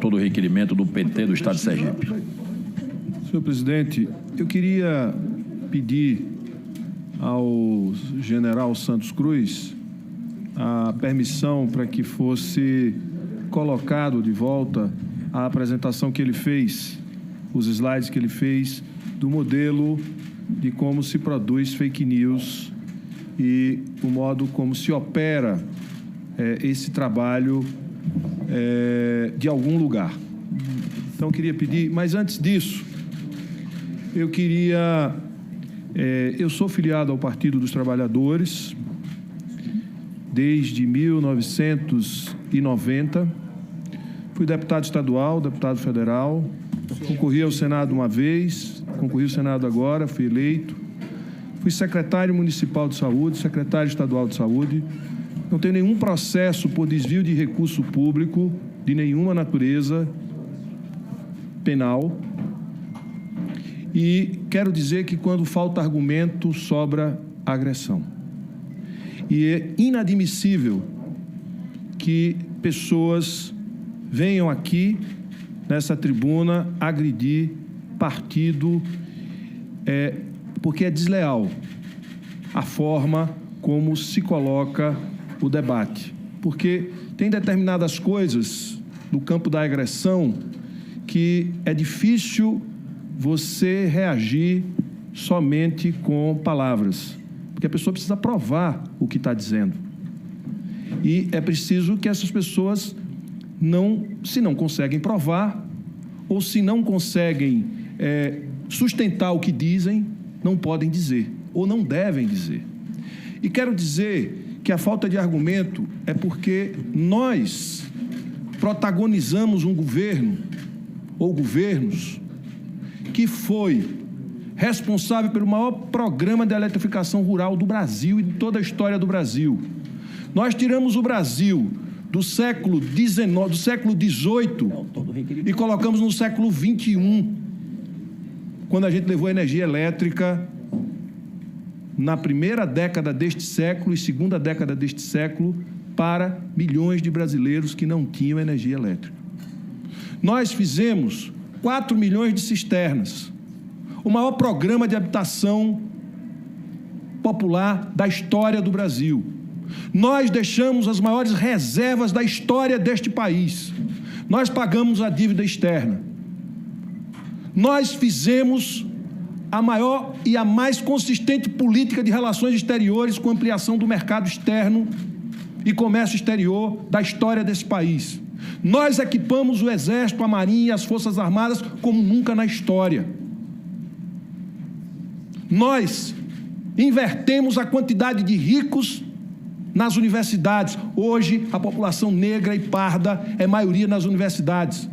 relator do requerimento do PT do Estado de Sergipe. Senhor presidente, eu queria pedir ao general Santos Cruz a permissão para que fosse colocado de volta a apresentação que ele fez, os slides que ele fez, do modelo de como se produz fake news e o modo como se opera esse trabalho de algum lugar. Então, eu queria pedir, mas antes disso, eu queria... eu sou filiado ao Partido dos Trabalhadores desde 1990. Fui deputado estadual, deputado federal, concorri ao Senado uma vez, concorri ao Senado agora, fui eleito. Fui secretário municipal de saúde, secretário estadual de saúde. Não tenho nenhum processo por desvio de recurso público, de nenhuma natureza penal. E quero dizer que quando falta argumento, sobra agressão. E é inadmissível que pessoas venham aqui, nessa tribuna, agredir partido, porque é desleal a forma como se coloca o debate. Porque tem determinadas coisas no campo da agressão que é difícil você reagir somente com palavras, porque a pessoa precisa provar o que está dizendo. E é preciso que essas pessoas se não conseguem provar, ou se não conseguem sustentar o que dizem, não podem dizer, ou não devem dizer. E quero dizer que a falta de argumento é porque nós protagonizamos um governo, ou governos, que foi responsável pelo maior programa de eletrificação rural do Brasil e de toda a história do Brasil. Nós tiramos o Brasil do século XIX, do século XVIII e colocamos no século XXI, quando a gente levou a energia elétrica na primeira década deste século e segunda década deste século para milhões de brasileiros que não tinham energia elétrica. Nós fizemos 4 milhões de cisternas, o maior programa de habitação popular da história do Brasil. Nós deixamos as maiores reservas da história deste país. Nós pagamos a dívida externa. Nós fizemos a maior e a mais consistente política de relações exteriores com ampliação do mercado externo e comércio exterior da história desse país. Nós equipamos o Exército, a Marinha e as Forças Armadas como nunca na história. Nós invertemos a quantidade de ricos nas universidades. Hoje, a população negra e parda é maioria nas universidades.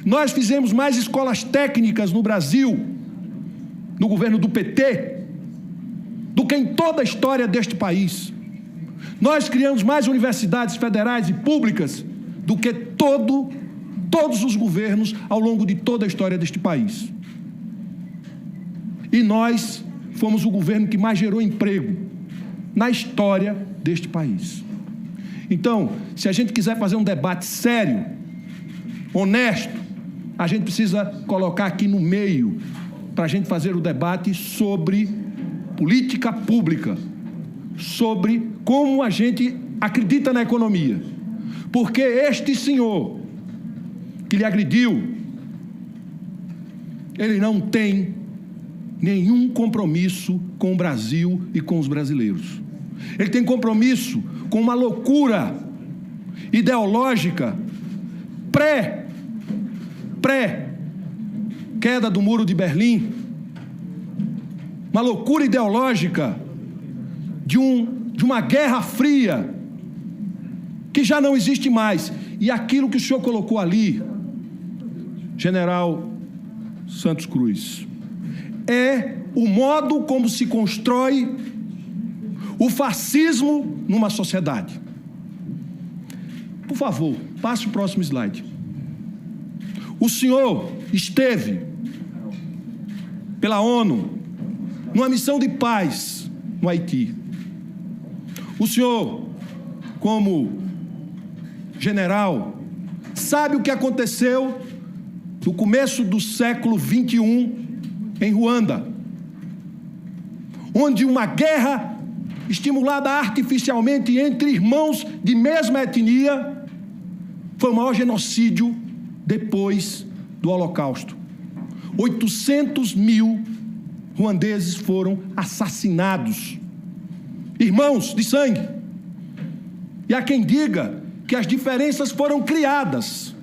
Nós fizemos mais escolas técnicas no Brasil, no governo do PT, do que em toda a história deste país. Nós criamos mais universidades federais e públicas do que todos os governos ao longo de toda a história deste país. E nós fomos o governo que mais gerou emprego na história deste país. Então, se a gente quiser fazer um debate sério, honesto, a gente precisa colocar aqui no meio, para a gente fazer o debate sobre política pública, sobre como a gente acredita na economia. Porque este senhor que lhe agrediu, ele não tem nenhum compromisso com o Brasil e com os brasileiros. Ele tem compromisso com uma loucura ideológica pré-queda do Muro de Berlim, uma loucura ideológica de uma guerra fria que já não existe mais. E aquilo que o senhor colocou ali, general Santos Cruz, é o modo como se constrói o fascismo numa sociedade. Por favor, passe o próximo slide. O senhor esteve pela ONU numa missão de paz no Haiti. O senhor, como general, sabe o que aconteceu no começo do século XXI em Ruanda, onde uma guerra estimulada artificialmente entre irmãos de mesma etnia foi o maior genocídio depois do Holocausto. 800 mil ruandeses foram assassinados, irmãos de sangue. E há quem diga que as diferenças foram criadas,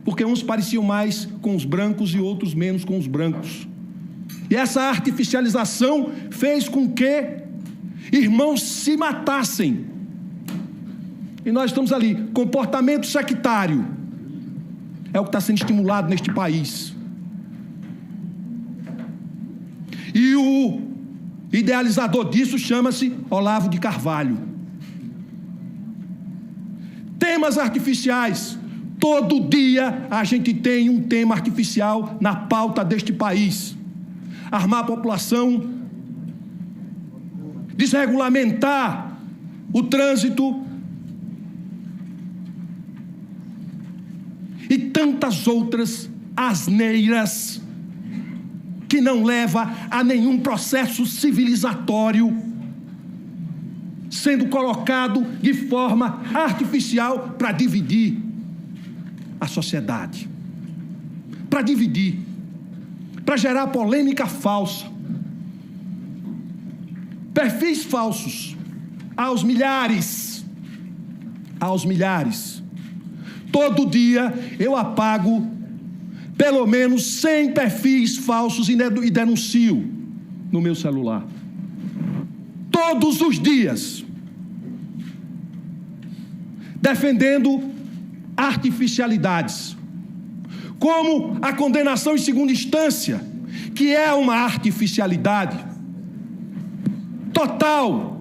porque uns pareciam mais com os brancos e outros menos com os brancos. E essa artificialização fez com que irmãos se matassem. E nós estamos ali, comportamento sectário é o que está sendo estimulado neste país. E o idealizador disso chama-se Olavo de Carvalho. Temas artificiais. Todo dia a gente tem um tema artificial na pauta deste país. Armar a população, desregulamentar o trânsito e tantas outras asneiras que não leva a nenhum processo civilizatório, sendo colocado de forma artificial para dividir a sociedade, para dividir, para gerar polêmica falsa, perfis falsos, aos milhares. Todo dia eu apago pelo menos 100 perfis falsos e denuncio no meu celular. Todos os dias. Defendendo artificialidades. Como a condenação em segunda instância, que é uma artificialidade total,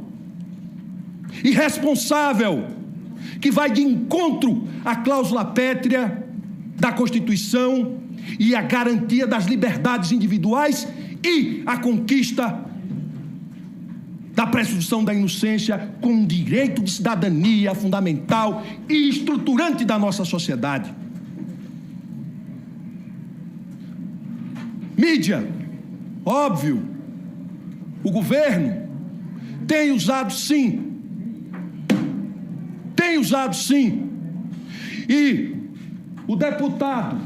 irresponsável, que vai de encontro à cláusula pétrea da Constituição e à garantia das liberdades individuais e a conquista da presunção da inocência com um direito de cidadania fundamental e estruturante da nossa sociedade. Mídia, óbvio, o governo tem usado sim, e o deputado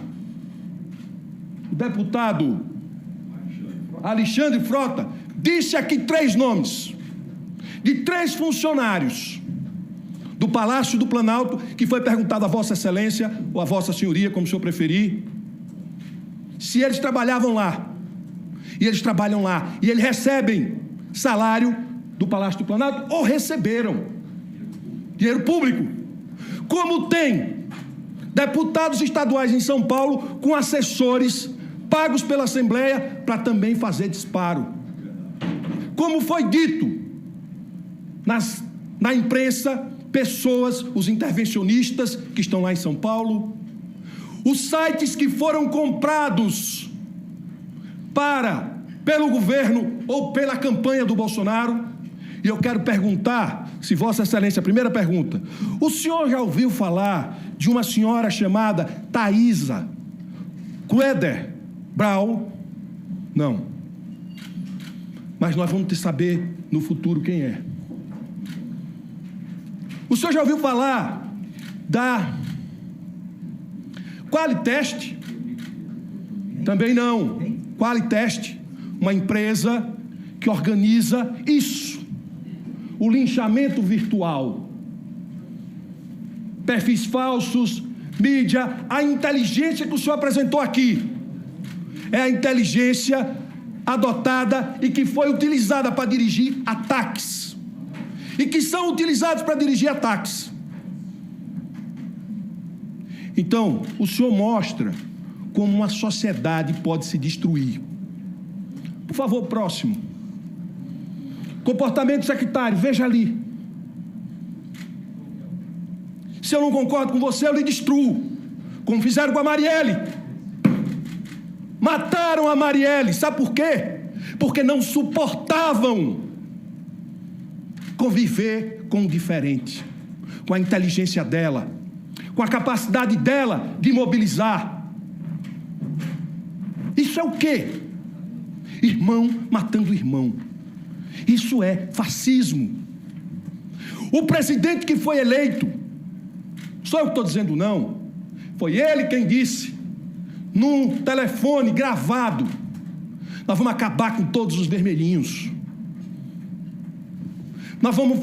Alexandre Frota disse aqui 3 nomes de 3 funcionários do Palácio do Planalto, que foi perguntado a Vossa Excelência, ou a Vossa Senhoria, como o senhor preferir, se eles trabalhavam lá. E eles trabalham lá. E eles recebem salário do Palácio do Planalto, ou receberam dinheiro público. Como tem deputados estaduais em São Paulo com assessores pagos pela Assembleia para também fazer disparo. Como foi dito na imprensa, pessoas, os intervencionistas que estão lá em São Paulo, os sites que foram comprados pelo governo ou pela campanha do Bolsonaro. E eu quero perguntar, se Vossa Excelência, a primeira pergunta, o senhor já ouviu falar de uma senhora chamada Thaisa Queder Brau? Não. Mas nós vamos ter que saber no futuro quem é. O senhor já ouviu falar da Qualitest? Também não. Qualitest, uma empresa que organiza isso, o linchamento virtual, perfis falsos, mídia, a inteligência que o senhor apresentou aqui é a inteligência adotada e que foi utilizada para dirigir ataques e que são utilizados para dirigir ataques. Então, o senhor mostra como uma sociedade pode se destruir. Por favor, próximo. Comportamento sectário, veja ali. Se eu não concordo com você, eu lhe destruo. Como fizeram com a Marielle. Mataram a Marielle. Sabe por quê? Porque não suportavam conviver com o diferente, com a inteligência dela, com a capacidade dela de mobilizar. Isso é o quê? Irmão matando irmão. Isso é fascismo. O presidente que foi eleito, só eu que estou dizendo não, foi ele quem disse, num telefone gravado: nós vamos acabar com todos os vermelhinhos. Nós vamos...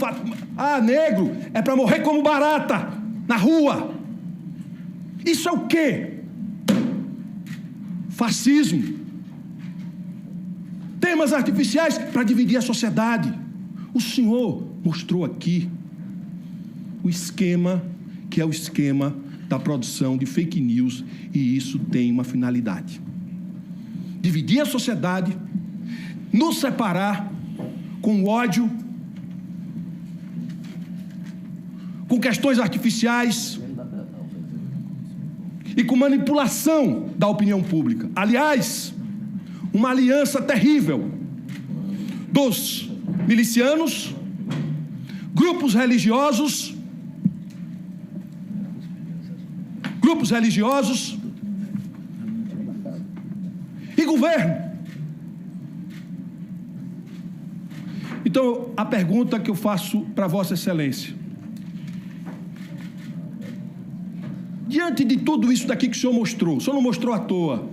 negro é para morrer como barata na rua. Isso é o quê? Fascismo. Temas artificiais para dividir a sociedade. O senhor mostrou aqui o esquema, que é o esquema da produção de fake news, e isso tem uma finalidade: dividir a sociedade, nos separar com ódio, com questões artificiais e com manipulação da opinião pública. Aliás, uma aliança terrível dos milicianos, grupos religiosos e governo. Então, a pergunta que eu faço para Vossa Excelência: diante de tudo isso daqui que o senhor mostrou, o senhor não mostrou à toa,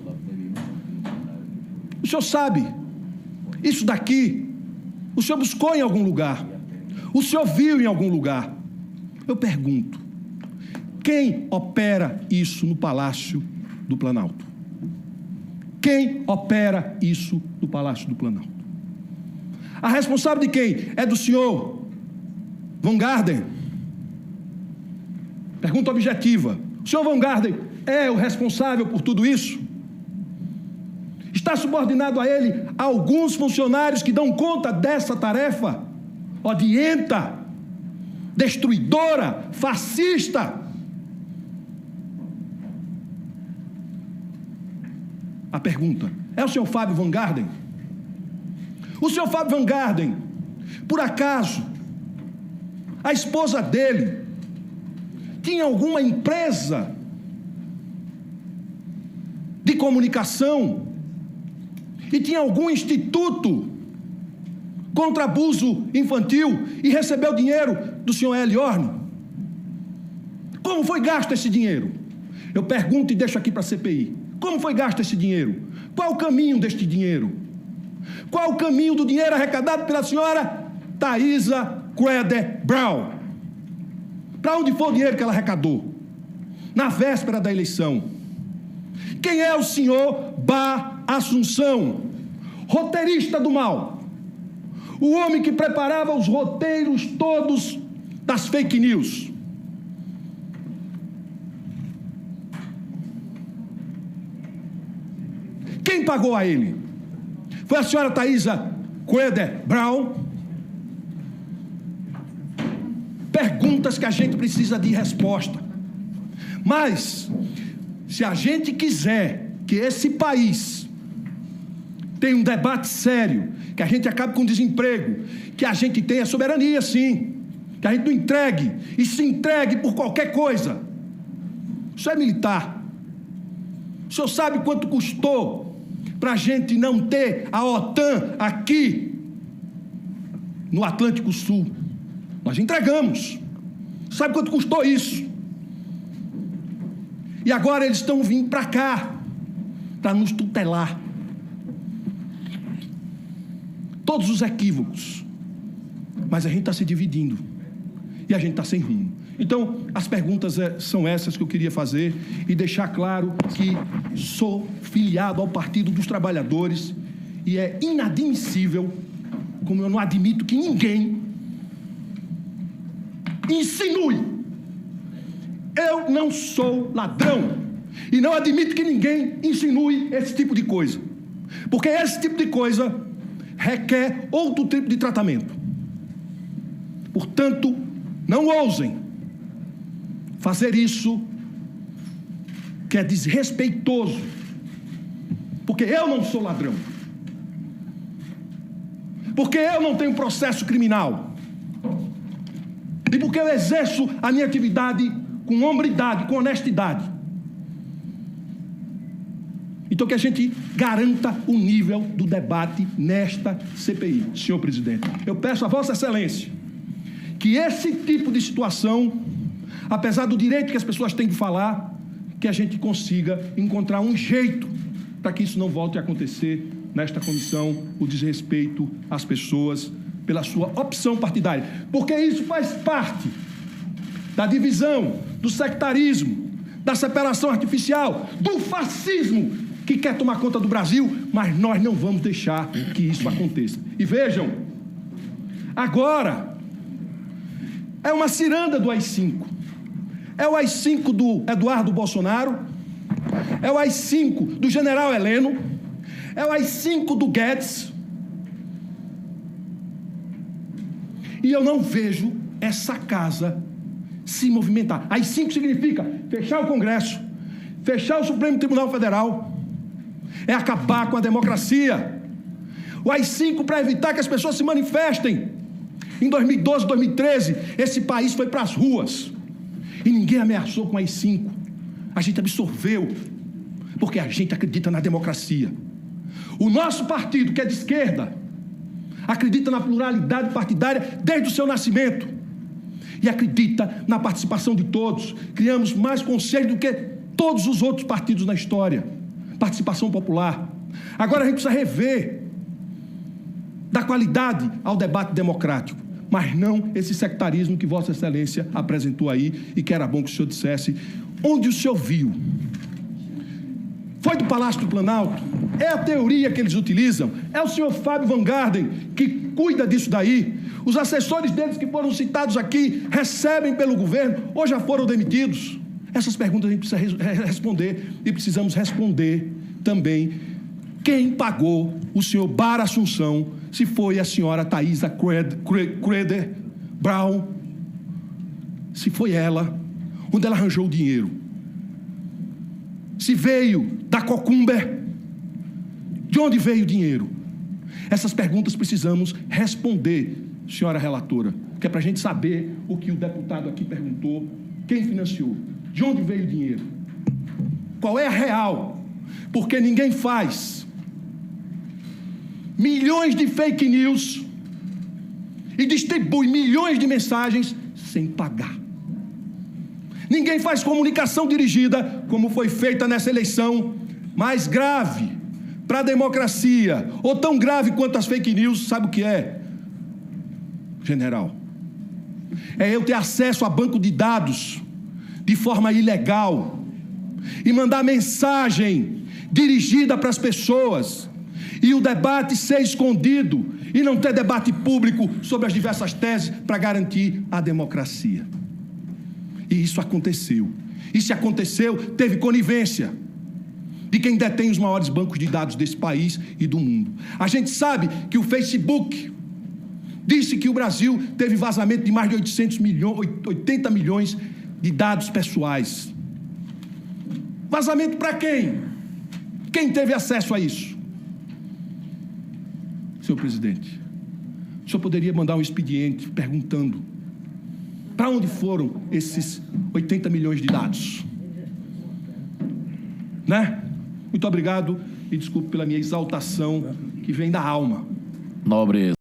o senhor sabe, isso daqui, o senhor buscou em algum lugar, o senhor viu em algum lugar. Eu pergunto: quem opera isso no Palácio do Planalto? Quem opera isso no Palácio do Planalto? A responsável de quem? É do senhor Van Garden? Pergunta objetiva: o senhor Van Garden é o responsável por tudo isso? Está subordinado a ele alguns funcionários que dão conta dessa tarefa odienta, destruidora, fascista? A pergunta: é o senhor Fábio Van Garden? O senhor Fábio Van Garden, por acaso, a esposa dele tinha alguma empresa de comunicação e tinha algum instituto contra abuso infantil e recebeu dinheiro do senhor Eli Orne? Como foi gasto esse dinheiro? Eu pergunto e deixo aqui para a CPI: como foi gasto esse dinheiro? Qual o caminho deste dinheiro? Qual o caminho do dinheiro arrecadado pela senhora Thaisa Queder Brown? Para onde foi o dinheiro que ela arrecadou na véspera da eleição? Quem é o senhor Bá Assunção, roteirista do mal? O homem que preparava os roteiros todos das fake news. Quem pagou a ele? Foi a senhora Thaisa Queder Brown? Perguntas que a gente precisa de resposta. Mas, se a gente quiser que esse país tenha um debate sério, que a gente acabe com o desemprego, que a gente tenha soberania, sim, que a gente não entregue e se entregue por qualquer coisa. Isso é militar. O senhor sabe quanto custou para a gente não ter a OTAN aqui no Atlântico Sul? Nós entregamos. Sabe quanto custou isso? E agora eles estão vindo para cá para nos tutelar. Todos os equívocos. Mas a gente está se dividindo e a gente está sem rumo. Então, as perguntas são essas que eu queria fazer e deixar claro que sou filiado ao Partido dos Trabalhadores e é inadmissível, como eu não admito que ninguém insinue. Eu não sou ladrão e não admito que ninguém insinue esse tipo de coisa, porque esse tipo de coisa requer outro tipo de tratamento. Portanto, não ousem fazer isso, que é desrespeitoso, porque eu não sou ladrão, porque eu não tenho processo criminal e porque eu exerço a minha atividade com hombridade, com honestidade. Então que a gente garanta o nível do debate nesta CPI, senhor presidente. Eu peço a Vossa Excelência que esse tipo de situação, apesar do direito que as pessoas têm de falar, que a gente consiga encontrar um jeito para que isso não volte a acontecer nesta comissão, o desrespeito às pessoas pela sua opção partidária. Porque isso faz parte da divisão, do sectarismo, da separação artificial, do fascismo que quer tomar conta do Brasil, mas nós não vamos deixar que isso aconteça. E vejam, agora é uma ciranda do AI-5. É o AI-5 do Eduardo Bolsonaro, é o AI-5 do general Heleno, é o AI-5 do Guedes. E eu não vejo essa casa se movimentar. AI-5 significa fechar o Congresso, fechar o Supremo Tribunal Federal, é acabar com a democracia. O AI-5 para evitar que as pessoas se manifestem. Em 2012, 2013, esse país foi para as ruas e ninguém ameaçou com o AI-5. A gente absorveu, porque a gente acredita na democracia. O nosso partido, que é de esquerda, acredita na pluralidade partidária desde o seu nascimento e acredita na participação de todos. Criamos mais conselhos do que todos os outros partidos na história. Participação popular. Agora a gente precisa rever, dar qualidade ao debate democrático, mas não esse sectarismo que Vossa Excelência apresentou aí e que era bom que o senhor dissesse onde o senhor viu. Foi do Palácio do Planalto? É a teoria que eles utilizam? É o senhor Fábio Van Garden que cuida disso daí? Os assessores deles que foram citados aqui recebem pelo governo ou já foram demitidos? Essas perguntas a gente precisa responder e precisamos responder também quem pagou o senhor Bar Assunção, se foi a senhora Thaisa Creder Brown, se foi ela, onde ela arranjou o dinheiro, se veio da Cocumber, de onde veio o dinheiro. Essas perguntas precisamos responder, senhora relatora, que é para a gente saber o que o deputado aqui perguntou, quem financiou, de onde veio o dinheiro, qual é a real, porque ninguém faz milhões de fake news e distribui milhões de mensagens sem pagar. Ninguém faz comunicação dirigida como foi feita nessa eleição mais grave para a democracia, ou tão grave quanto as fake news. Sabe o que é, general? É eu ter acesso a banco de dados de forma ilegal e mandar mensagem dirigida para as pessoas e o debate ser escondido e não ter debate público sobre as diversas teses para garantir a democracia. E isso aconteceu. E se aconteceu, teve conivência de quem detém os maiores bancos de dados desse país e do mundo. A gente sabe que o Facebook disse que o Brasil teve vazamento de mais de 80 milhões de dados pessoais. Vazamento para quem? Quem teve acesso a isso? Senhor presidente, o senhor poderia mandar um expediente perguntando para onde foram esses 80 milhões de dados? Né? Muito obrigado e desculpe pela minha exaltação que vem da alma. Nobre